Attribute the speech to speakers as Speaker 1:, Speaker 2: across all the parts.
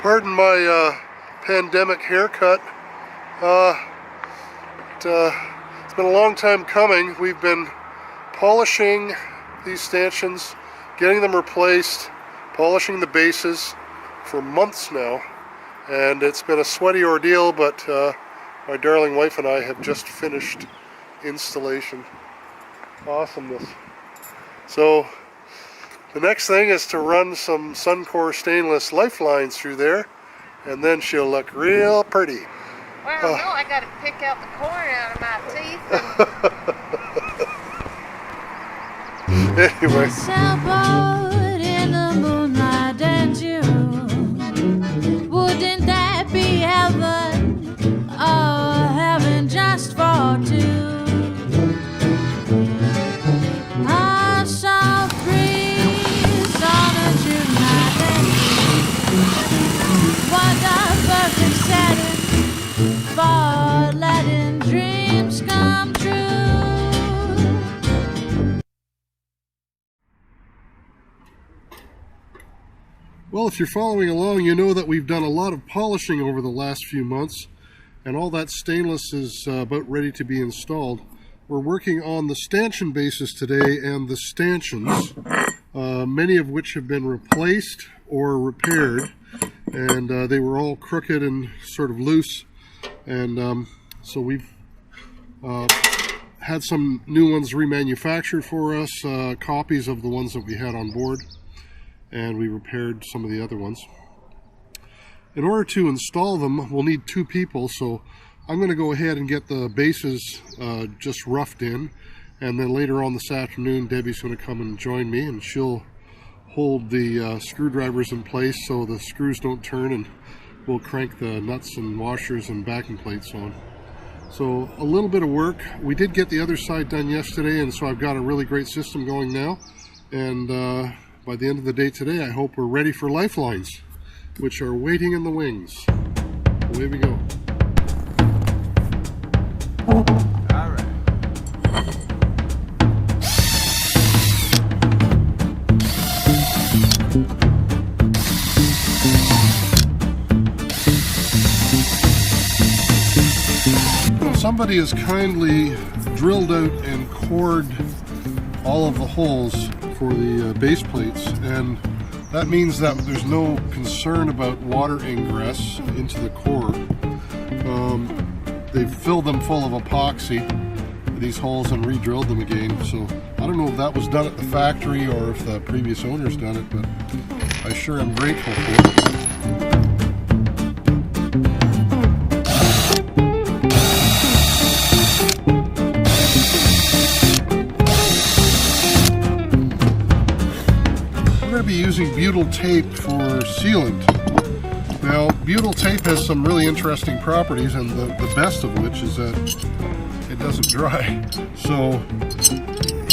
Speaker 1: Pardon my pandemic haircut. It's been a long time coming. We've been polishing these stanchions, getting them replaced, polishing the bases for months now, and it's been a sweaty ordeal, but my darling wife and I have just finished installation. Awesomeness. So the next thing is to run some Suncor Stainless Lifelines through there, and then she'll look real pretty.
Speaker 2: Well, no, I got to pick out the corn out of my teeth.
Speaker 1: Anyway.
Speaker 3: Sailboat in the moonlight and June. Wouldn't that be heaven? Oh, heaven just for two. A soft breeze on a June night and what a perfect setting for letting dreams come true.
Speaker 1: Well, if you're following along, you know that we've done a lot of polishing over the last few months, and all that stainless is about ready to be installed. We're working on the stanchion bases today and the stanchions, many of which have been replaced or repaired, and they were all crooked and sort of loose, and so we've had some new ones remanufactured for us, copies of the ones that we had on board, and we repaired some of the other ones. In order to install them, we'll need two people, so I'm going to go ahead and get the bases just roughed in, and then later on this afternoon Debbie's going to come and join me, and she'll hold the screwdrivers in place so the screws don't turn, and we'll crank the nuts and washers and backing plates on. So a little bit of work. We did get the other side done yesterday, and so I've got a really great system going now, and by the end of the day today I hope we're ready for lifelines, which are waiting in the wings. Away we go. Somebody has kindly drilled out and cored all of the holes for the base plates, and that means that there's no concern about water ingress into the core. They've filled them full of epoxy, these holes, and re-drilled them again, so I don't know if that was done at the factory or if the previous owner's done it, but I sure am grateful for it. Be using butyl tape for sealant. Now, butyl tape has some really interesting properties, and the best of which is that it doesn't dry. So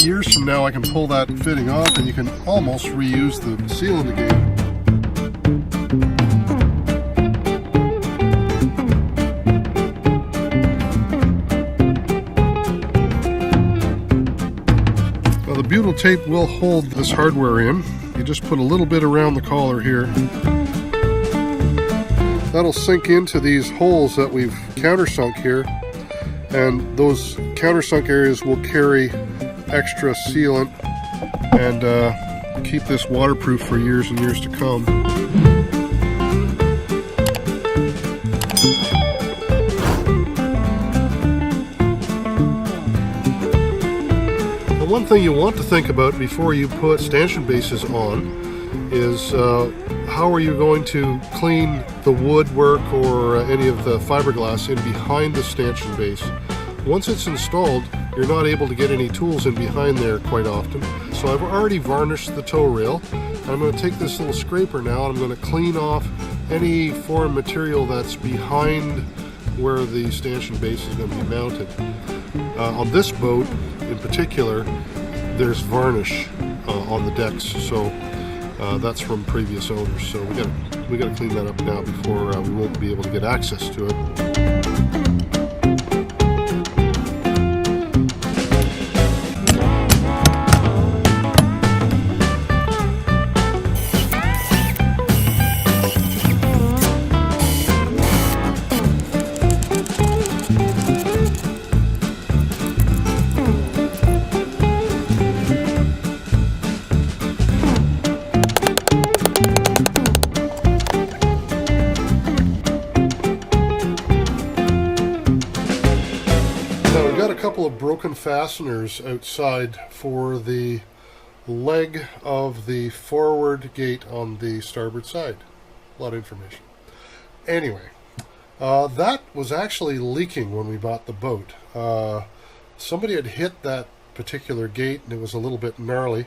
Speaker 1: years from now I can pull that fitting off and you can almost reuse the sealant again. Now, the butyl tape will hold this hardware in. You just put a little bit around the collar here. That'll sink into these holes that we've countersunk here, and those countersunk areas will carry extra sealant and keep this waterproof for years and years to come. One thing you want to think about before you put stanchion bases on is how are you going to clean the woodwork or any of the fiberglass in behind the stanchion base. Once it's installed, you're not able to get any tools in behind there quite often. So I've already varnished the toe rail. I'm going to take this little scraper now and I'm going to clean off any foreign material that's behind where the stanchion base is going to be mounted. On this boat in particular, there's varnish on the decks, so that's from previous owners. So we got to clean that up now before we won't be able to get access to it. couple of broken fasteners outside for the leg of the forward gate on the starboard side. A lot of information. Anyway, that was actually leaking when we bought the boat. Somebody had hit that particular gate and it was a little bit gnarly,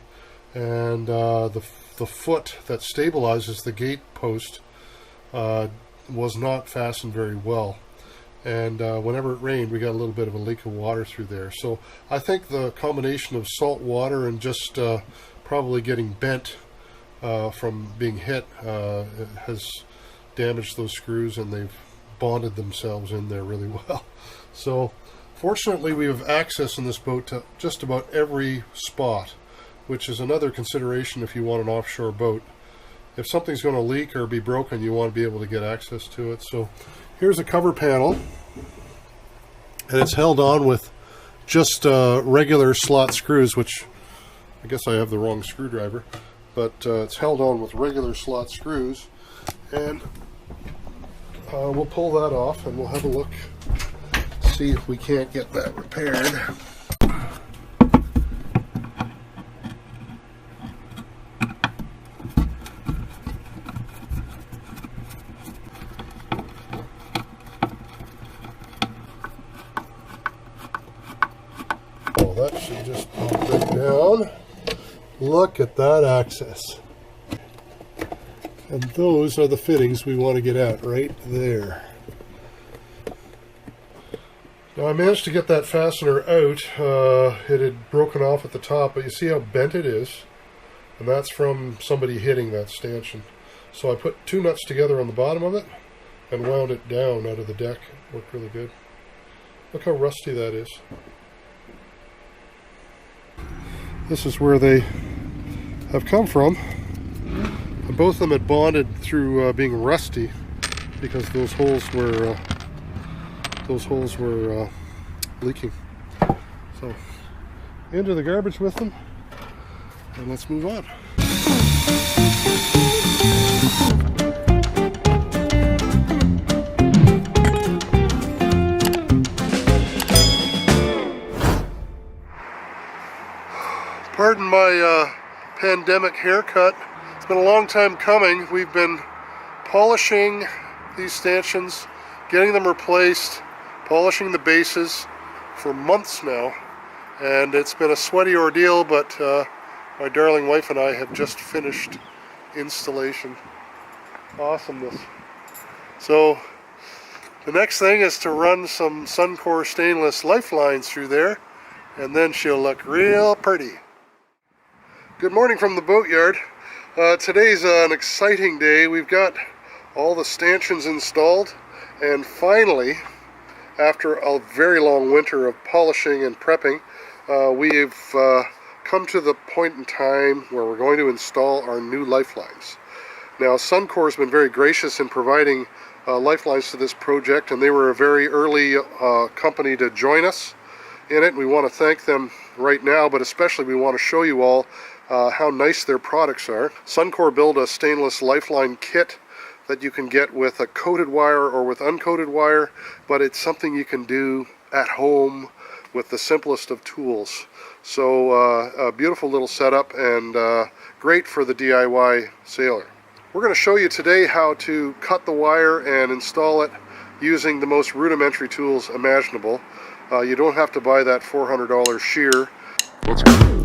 Speaker 1: and the foot that stabilizes the gate post was not fastened very well, and whenever it rained we got a little bit of a leak of water through there. So I think the combination of salt water and just probably getting bent from being hit has damaged those screws, and they've bonded themselves in there really well. So fortunately we have access in this boat to just about every spot, which is another consideration if you want an offshore boat. If something's going to leak or be broken, you want to be able to get access to it. So here's a cover panel, and it's held on with just regular slot screws, which I guess I have the wrong screwdriver, but it's held on with regular slot screws, and we'll pull that off and we'll have a look, see if we can't get that repaired. Oh, that should just pop right down. Look at that access. And those are the fittings we want to get out right there. Now I managed to get that fastener out. It had broken off at the top, but you see how bent it is? And that's from somebody hitting that stanchion. So I put two nuts together on the bottom of it and wound it down out of the deck. Worked really good. Look how rusty that is. This is where they have come from. And both of them had bonded through being rusty because those holes were leaking. So into the garbage with them, and let's move on. Pardon my pandemic haircut. It's been a long time coming. We've been polishing these stanchions, getting them replaced, polishing the bases for months now, and it's been a sweaty ordeal, but my darling wife and I have just finished installation. Awesomeness. So the next thing is to run some Suncor Stainless Lifelines through there, and then she'll look real pretty. Good morning from the boatyard. Today's an exciting day. We've got all the stanchions installed, and finally, after a very long winter of polishing and prepping, we've come to the point in time where we're going to install our new lifelines. Now, Suncor has been very gracious in providing lifelines to this project, and they were a very early company to join us in it. We want to thank them right now, but especially we want to show you all how nice their products are. Suncor built a stainless lifeline kit that you can get with a coated wire or with uncoated wire, but it's something you can do at home with the simplest of tools. So a beautiful little setup, and great for the DIY sailor. We're going to show you today how to cut the wire and install it using the most rudimentary tools imaginable. You don't have to buy that $400 shear. Let's go.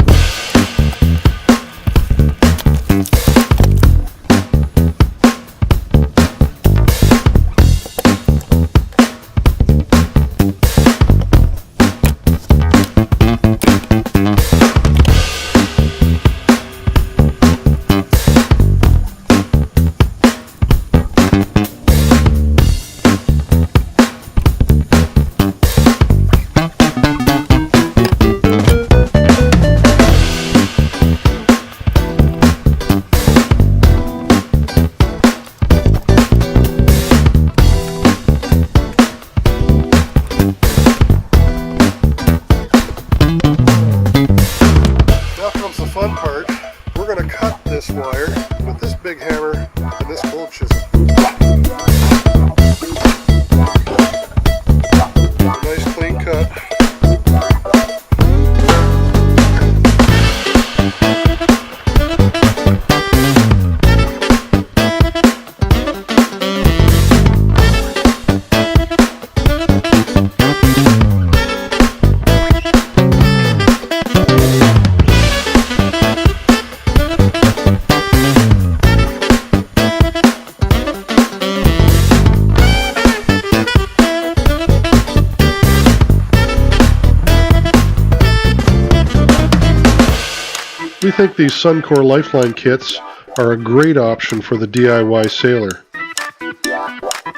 Speaker 1: think these Suncor Lifeline Kits are a great option for the DIY sailor.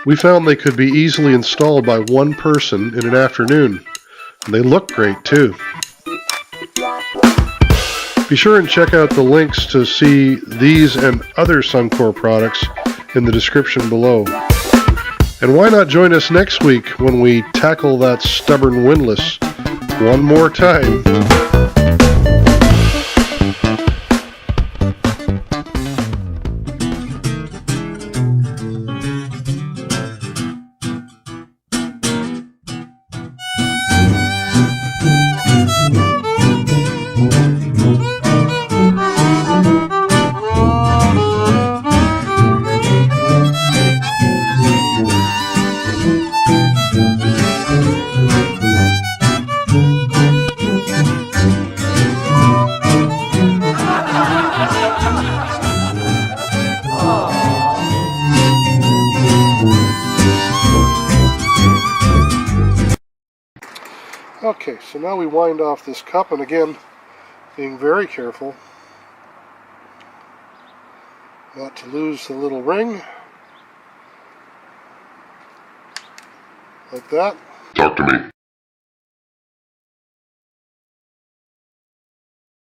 Speaker 1: We found they could be easily installed by one person in an afternoon. And they look great too. Be sure and check out the links to see these and other Suncor products in the description below. And why not join us next week when we tackle that stubborn windlass one more time. Okay, so now we wind off this cup, and again, being very careful not to lose the little ring, like that.
Speaker 4: Talk to me.